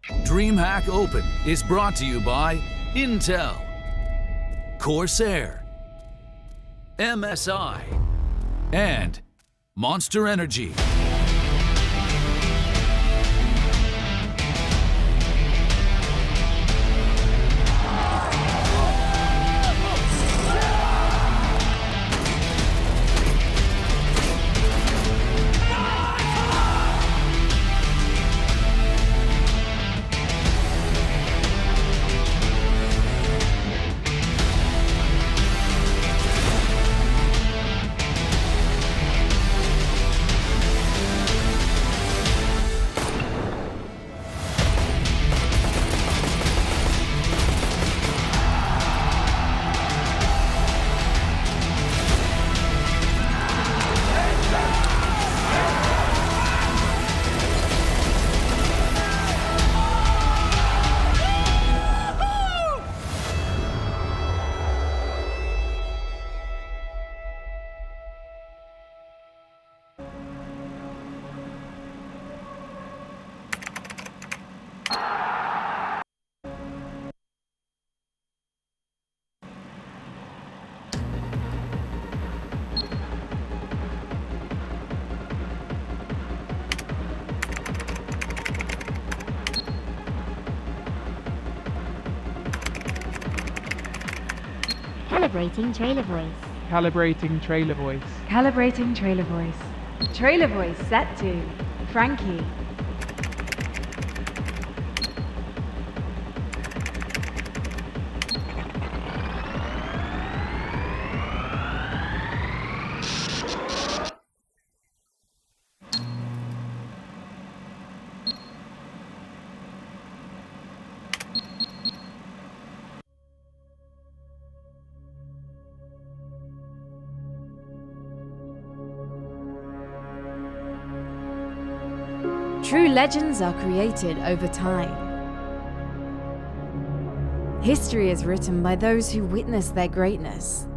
DreamHack Open is brought to you by Intel, Corsair, MSI, and Monster Energy. Calibrating trailer voice. Calibrating trailer voice. Calibrating trailer voice. Trailer voice set to Frankie. True legends are created over time. History is written by those who witness their greatness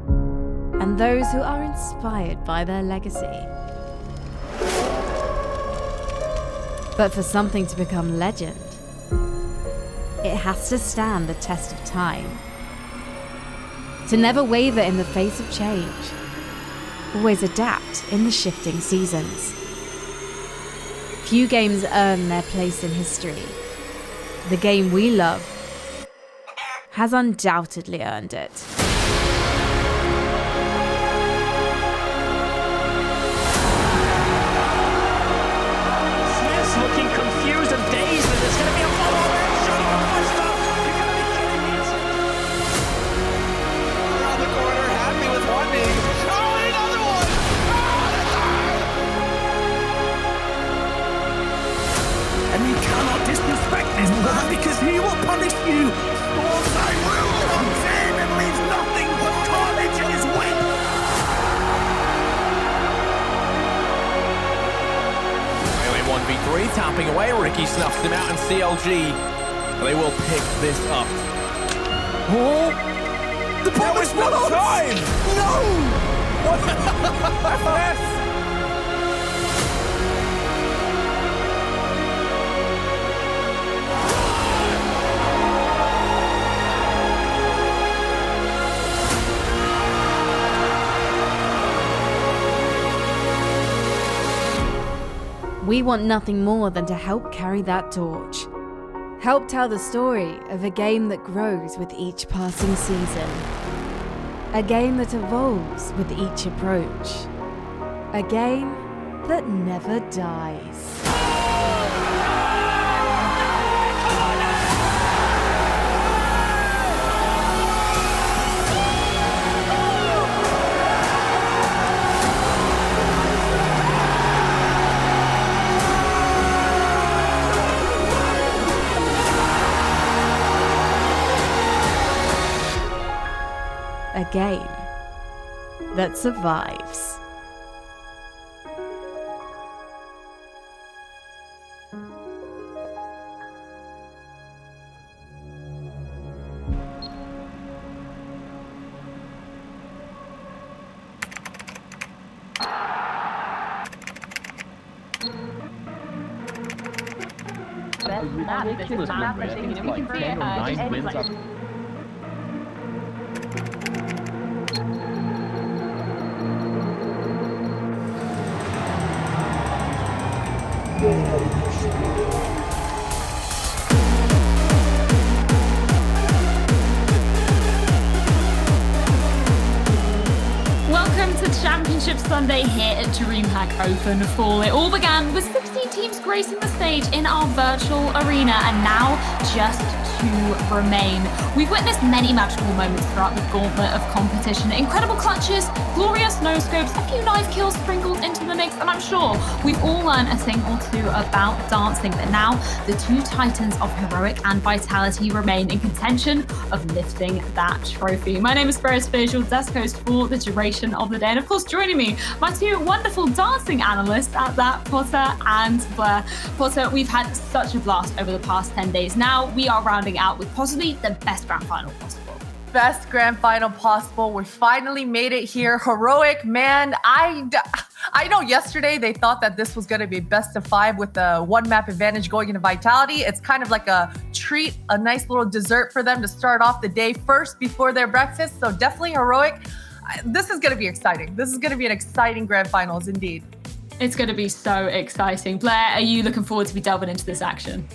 and those who are inspired by their legacy. But for something to become legend, it has to stand the test of time. To never waver in the face of change, always adapt in the shifting seasons. Few games earn their place in history. The game we love has undoubtedly earned it. Smith's looking confused and dazed, and there's going to be a follow-up action. Oh my stuff! You gotta be kidding me! Around the corner, happy with one knee. Oh, another one! And you cannot disrespect this man because he will punish you. Once I will comes in and leaves nothing but carnage in his wake. Anyway, 1v3, tapping away. Ricky snuffs him out, and CLG, they will pick this up. Oh, the There was no time! No! FS! We want nothing more than to help carry that torch. Help tell the story of a game that grows with each passing season. A game that evolves with each approach. A game that never dies. A game that survives. best map. This is map that we can see it. 9 wins up. Welcome to Championship Sunday here at DreamHack Open Fall. It all began with 16 teams gracing the stage in our virtual arena, and now just 2 remain. We've witnessed many magical moments throughout the gauntlet of competition. Incredible clutches, glorious no-scopes, a few knife kills sprinkled into the mix, and I'm sure we've all learned a thing or two about dancing. But now the 2 titans of Heroic and Vitality remain in contention of lifting that trophy. My name is Ferris Fish, your desk host for the duration of the day. And of course, joining me, my 2 wonderful dancing analysts at that, Potter and Blair. Potter, we've had such a blast over the past 10 days. Now we are rounding out with possibly the best grand final possible. Best grand final possible. We finally made it here. Heroic, man. I know yesterday they thought that this was going to be best of 5 with the 1 map advantage going into Vitality. It's kind of like a treat, a nice little dessert for them to start off the day first before their breakfast. So definitely Heroic. This is going to be exciting. This is going to be an exciting grand finals indeed. It's going to be so exciting. Blair, are you looking forward to be delving into this action?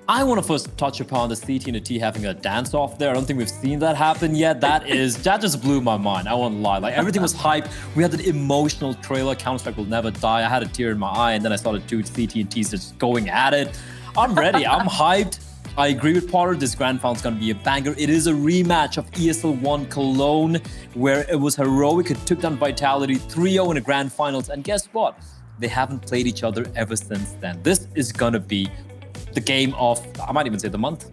I want to first touch upon the CT and the T having a dance off there. I don't think we've seen that happen yet. That just blew my mind. I won't lie. Like, everything was hype. We had that emotional trailer, Counter-Strike Will Never Die. I had a tear in my eye, and then I saw the 2 CT and T's just going at it. I'm ready. I'm hyped. I agree with Potter. This grand final is going to be a banger. It is a rematch of ESL 1 Cologne, where it was Heroic who took down Vitality 3-0 in the grand finals. And guess what? They haven't played each other ever since then. This is going to be the game of, I might even say, the month.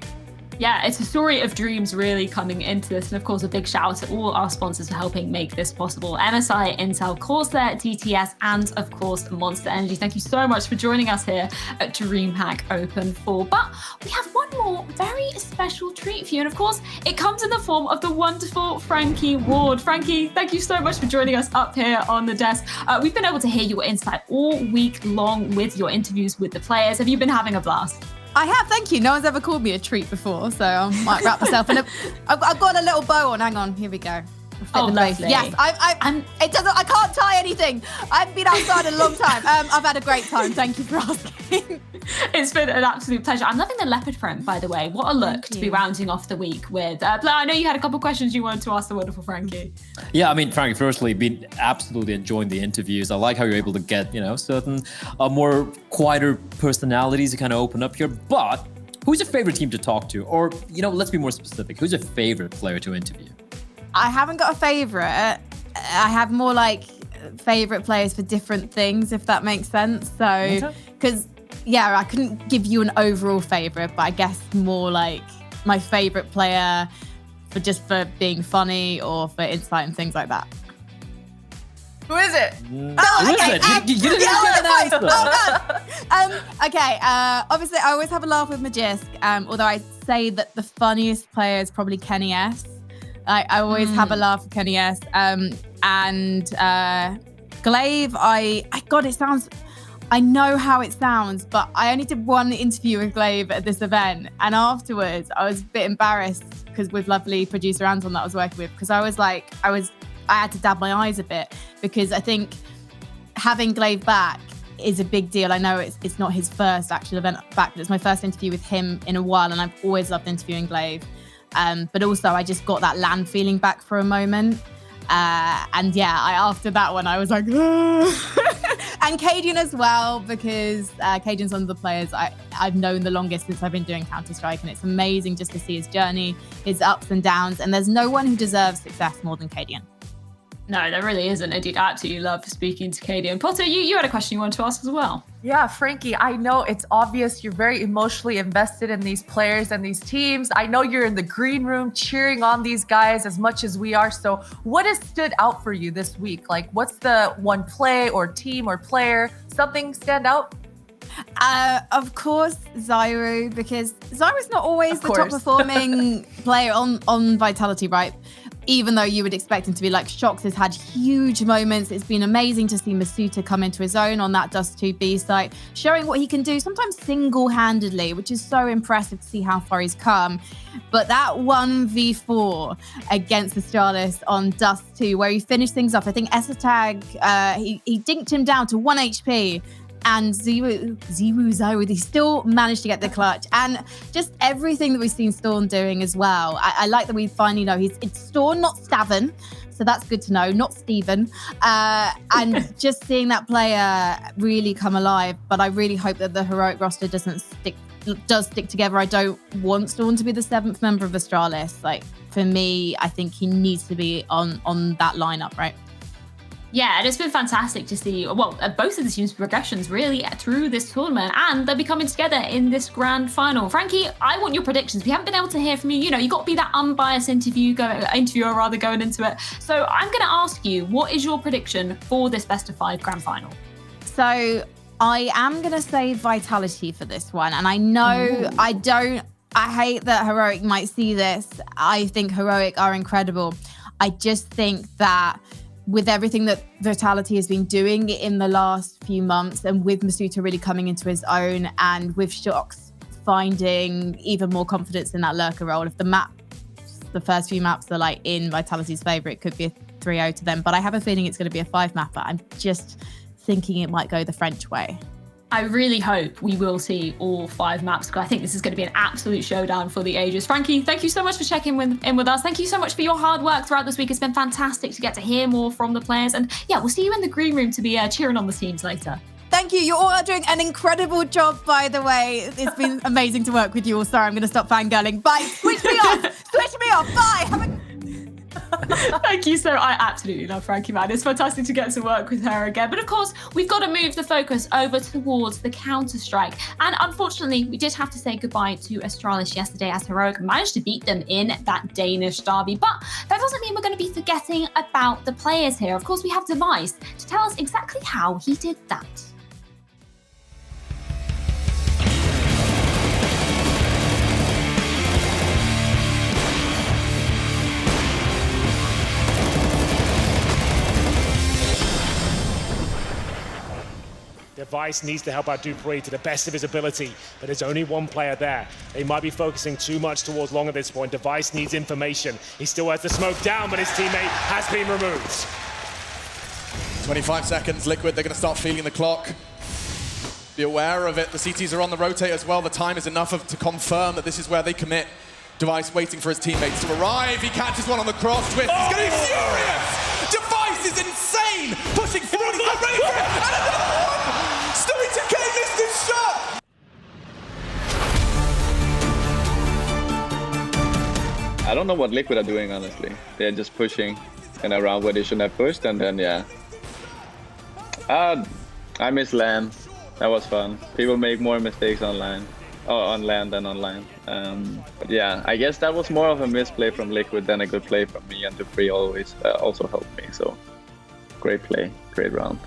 Yeah, it's a story of dreams really coming into this. And of course, a big shout out to all our sponsors for helping make this possible. MSI, Intel, Corsair, TTS, and of course, Monster Energy. Thank you so much for joining us here at DreamHack Open 4. But we have one more very special treat for you. And of course, it comes in the form of the wonderful Frankie Ward. Frankie, thank you so much for joining us up here on the desk. We've been able to hear your insight all week long with your interviews with the players. Have you been having a blast? I have, thank you. No one's ever called me a treat before, so I might wrap myself in a... I've got a little bow on. Hang on, here we go. Oh, lovely. Yes, it doesn't. I can't tie anything. I haven't been outside in a long time. I've had a great time. Thank you for asking. It's been an absolute pleasure. I'm loving the leopard print, by the way. What a look to be rounding off the week with. Blair, I know you had a couple of questions you wanted to ask the wonderful Frankie. Yeah, I mean, Frankie, firstly, been absolutely enjoying the interviews. I like how you're able to get, certain more quieter personalities to kind of open up here. But who's your favorite team to talk to? Or, let's be more specific. Who's your favorite player to interview? I haven't got a favorite. I have more like favorite players for different things, if that makes sense. So, because I couldn't give you an overall favorite, but I guess more like my favorite player for being funny or for insight and things like that. Who is it? Who is it? You didn't even get an answer. Okay, obviously I always have a laugh with Magisk, although I say that the funniest player is probably Kenny S. I always have a laugh with Kenny S. And Glaive, I know how it sounds, but I only did 1 interview with Glaive at this event. And afterwards, I was a bit embarrassed because with lovely producer Anton that I was working with, because I had to dab my eyes a bit because I think having Glaive back is a big deal. I know it's not his first actual event back, but it's my first interview with him in a while, and I've always loved interviewing Glaive. But also I just got that land feeling back for a moment. After that one, I was like, and Cadian as well, because Cadian's one of the players I've known the longest since I've been doing Counter-Strike, and it's amazing just to see his journey, his ups and downs, and there's no one who deserves success more than Cadian. No, there really isn't. I did absolutely love speaking to Katie. And Potter, you had a question you wanted to ask as well. Yeah, Frankie, I know it's obvious you're very emotionally invested in these players and these teams. I know you're in the green room cheering on these guys as much as we are. So what has stood out for you this week? Like, what's the one play or team or player? Something stand out? Of course, Zyru, because Zyru's not always the top performing player on Vitality, right? even though you would expect him to be like, Shox has had huge moments. It's been amazing to see Masuta come into his own on that Dust 2 B site, showing what he can do, sometimes single-handedly, which is so impressive to see how far he's come. But that 1v4 against the Astralis on Dust 2, where he finished things off, I think Esatag, he dinked him down to 1 HP, and Ziwu, he still managed to get the clutch. And just everything that we've seen Storm doing as well. I like that we finally know it's Storm, not Staven. So that's good to know, not Steven. And just seeing that player really come alive. But I really hope that the Heroic roster does stick together. I don't want Storm to be the 7th member of Astralis. Like, for me, I think he needs to be on that lineup, right? Yeah, and it's been fantastic to see, well, both of the teams' progressions really through this tournament, and they'll be coming together in this grand final. Frankie, I want your predictions. We haven't been able to hear from you. You know, you got to be that unbiased interviewer going into it. So I'm going to ask you, what is your prediction for this best of 5 grand final? So I am going to say Vitality for this one. And I know I hate that Heroic might see this. I think Heroic are incredible. I just think that with everything that Vitality has been doing in the last few months, and with Masuta really coming into his own, and with Shox finding even more confidence in that lurker role, if the first few maps are like in Vitality's favor, it could be a 3-0 to them. But I have a feeling it's going to be a 5-mapper. I'm just thinking it might go the French way. I really hope we will see all 5 maps, because I think this is going to be an absolute showdown for the ages. Frankie, thank you so much for checking in with us. Thank you so much for your hard work throughout this week. It's been fantastic to get to hear more from the players. And yeah, we'll see you in the green room to be cheering on the teams later. Thank you. You all are doing an incredible job, by the way. It's been amazing to work with you all. Sorry, I'm going to stop fangirling. Bye. Switch me off. Switch me off. Bye. Thank you. So I absolutely love Frankie, man. It's fantastic to get to work with her again. But of course, we've got to move the focus over towards the Counter-Strike. And unfortunately, we did have to say goodbye to Astralis yesterday, as Heroic managed to beat them in that Danish derby. But that doesn't mean we're going to be forgetting about the players here. Of course, we have Device to tell us exactly how he did that. Device needs to help out Dupree to the best of his ability, but there's only one player there. They might be focusing too much towards Long at this point. Device needs information. He still has the smoke down, but his teammate has been removed. 25 seconds, Liquid, they're going to start feeling the clock. Be aware of it. The CTs are on the rotate as well. The time is enough to confirm that this is where they commit. Device waiting for his teammates to arrive. He catches one on the cross. Twist. He's going to be furious! Device is insane! Pushing forward, he's not ready for it! And another one! Stewie 2K missed his shot! I don't know what Liquid are doing, honestly. They're just pushing and around where they shouldn't have pushed, and then, yeah. I miss LAN. That was fun. People make more mistakes online. Oh, on LAN than online. But yeah, I guess that was more of a misplay from Liquid than a good play from me, and Dupree always also helped me. So great play, great round.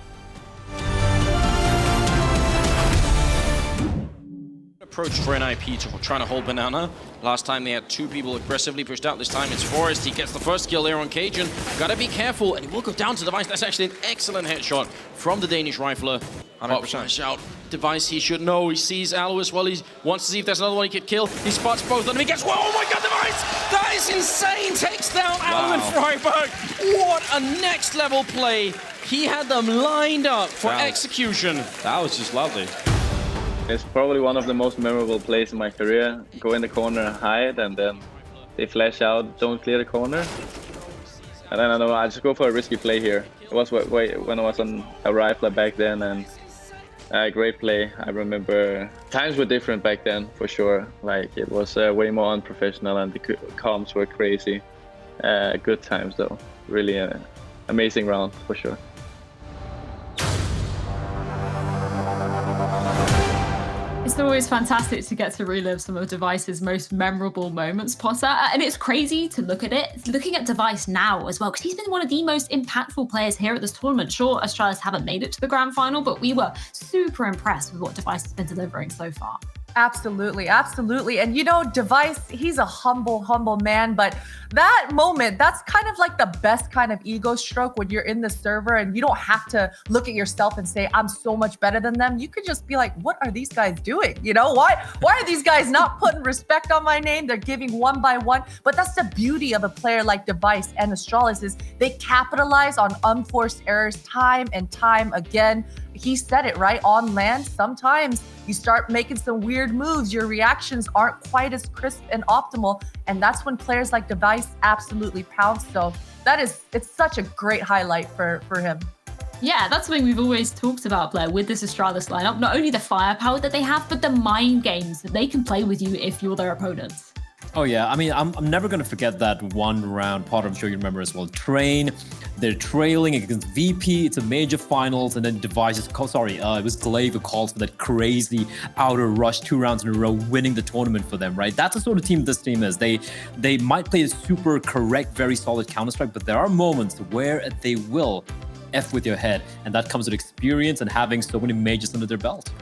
Approach for NIP to trying to hold Banana. Last time they had 2 people aggressively pushed out. This time it's Forrest. He gets the first kill there on Cajun. Gotta be careful, and he will go down to Device. That's actually an excellent headshot from the Danish rifler. 100% out. Device, he should know. He sees Alois while he wants to see if there's another one he could kill. He spots both of them. He gets, whoa, oh my god, Device! That is insane! Takes down Alois and Freiberg. What a next level play. He had them lined up for execution. That was just lovely. It's probably one of the most memorable plays in my career. Go in the corner, hide, and then they flash out, don't clear the corner. And then I don't know, I just go for a risky play here. It was when I was on a rifler back then, and great play. I remember times were different back then, for sure. Like, it was way more unprofessional, and the comms were crazy. Good times though. Really amazing round, for sure. It's always fantastic to get to relive some of Device's most memorable moments, Potter. And it's crazy to look at it. Looking at Device now as well, because he's been one of the most impactful players here at this tournament. Sure, Astralis haven't made it to the grand final, but we were super impressed with what Device has been delivering so far. Absolutely, absolutely. And you know, Device, he's a humble man, but that moment, that's kind of like the best kind of ego stroke when you're in the server and you don't have to look at yourself and say, I'm so much better than them. You could just be like, what are these guys doing? You know, why are these guys not putting respect on my name? They're giving one by one. But that's the beauty of a player like Device and Astralis is they capitalize on unforced errors time and time again. He said it, right? On land, sometimes you start making some weird moves. Your reactions aren't quite as crisp and optimal. And that's when players like Device absolutely pounce. So it's such a great highlight for him. Yeah, that's something we've always talked about, Blair, with this Astralis lineup. Not only the firepower that they have, but the mind games that they can play with you if you're their opponents. Oh yeah, I mean, I'm never going to forget that one round part. I'm sure you remember as well. Train, they're trailing against VP. It's a major finals, and then Device it was Glaive who calls for that crazy outer rush 2 rounds in a row, winning the tournament for them, right? That's the sort of team this team is. They might play a super correct, very solid Counter-Strike, but there are moments where they will F with your head, and that comes with experience and having so many majors under their belt.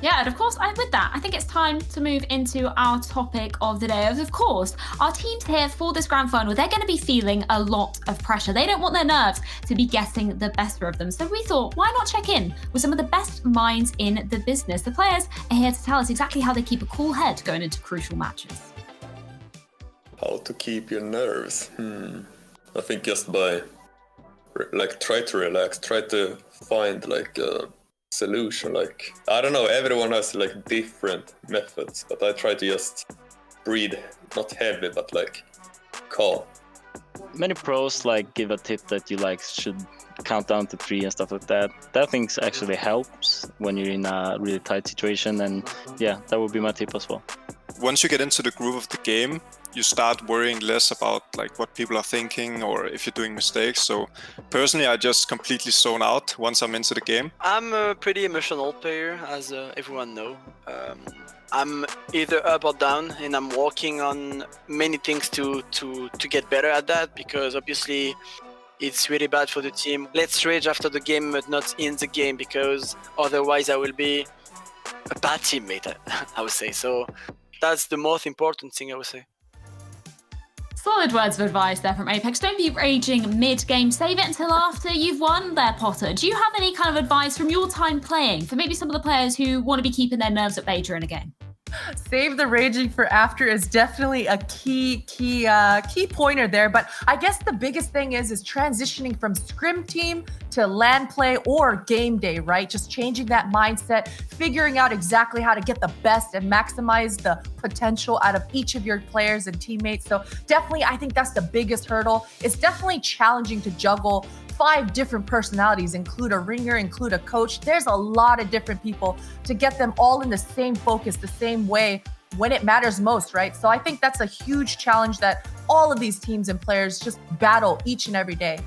Yeah, and of course, with that, I think it's time to move into our topic of the day. Of course, our teams here for this grand final, they're going to be feeling a lot of pressure. They don't want their nerves to be getting the better of them. So we thought, why not check in with some of the best minds in the business? The players are here to tell us exactly how they keep a cool head going into crucial matches. How to keep your nerves? I think just by, try to relax, try to find, solution. I don't know, everyone has different methods, but I try to just breathe, not heavy, but calm. Many pros give a tip that you should count down to 3 and stuff like that. That thing actually helps when you're in a really tight situation, and yeah, that would be my tip as well. Once you get into the groove of the game, you start worrying less about what people are thinking or if you're doing mistakes. So personally, I just completely zone out once I'm into the game. I'm a pretty emotional player, as everyone know. I'm either up or down, and I'm working on many things to get better at that, because obviously it's really bad for the team. Let's rage after the game, but not in the game, because otherwise I will be a bad teammate, I would say. So that's the most important thing, I would say. Solid words of advice there from Apex. Don't be raging mid-game. Save it until after you've won there, Potter. Do you have any kind of advice from your time playing for maybe some of the players who want to be keeping their nerves at bay during a game? Save the raging for after is definitely a key pointer there. But I guess the biggest thing is transitioning from scrim team to LAN play or game day, right? Just changing that mindset, figuring out exactly how to get the best and maximize the potential out of each of your players and teammates. So definitely, I think that's the biggest hurdle. It's definitely challenging to juggle 5 different personalities, include a ringer, include a coach. There's a lot of different people to get them all in the same focus, the same way when it matters most, right? So I think that's a huge challenge that all of these teams and players just battle each and every day.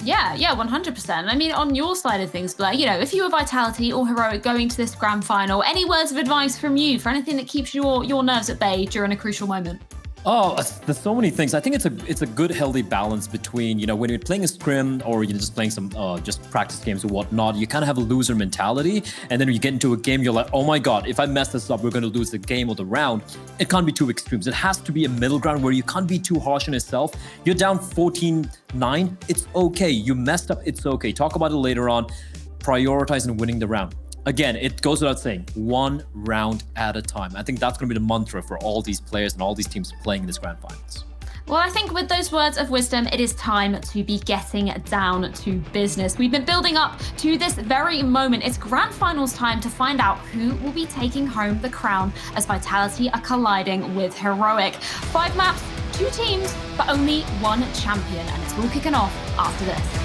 Yeah, 100%. I mean, on your side of things, Blair, if you were Vitality or Heroic going to this grand final, any words of advice from you for anything that keeps your nerves at bay during a crucial moment? Oh, there's so many things. I think it's a good, healthy balance between, when you're playing a scrim or you're just playing some just practice games or whatnot, you kind of have a loser mentality. And then when you get into a game, you're like, oh my God, if I mess this up, we're going to lose the game or the round. It can't be too extremes. It has to be a middle ground where you can't be too harsh on yourself. You're down 14-9. It's okay. You messed up. It's okay. Talk about it later on. Prioritize and winning the round. Again, it goes without saying, 1 round at a time. I think that's going to be the mantra for all these players and all these teams playing in this grand finals. Well, I think with those words of wisdom, it is time to be getting down to business. We've been building up to this very moment. It's grand finals time to find out who will be taking home the crown as Vitality are colliding with Heroic. 5 maps, 2 teams, but only 1 champion. And it's all kicking off after this.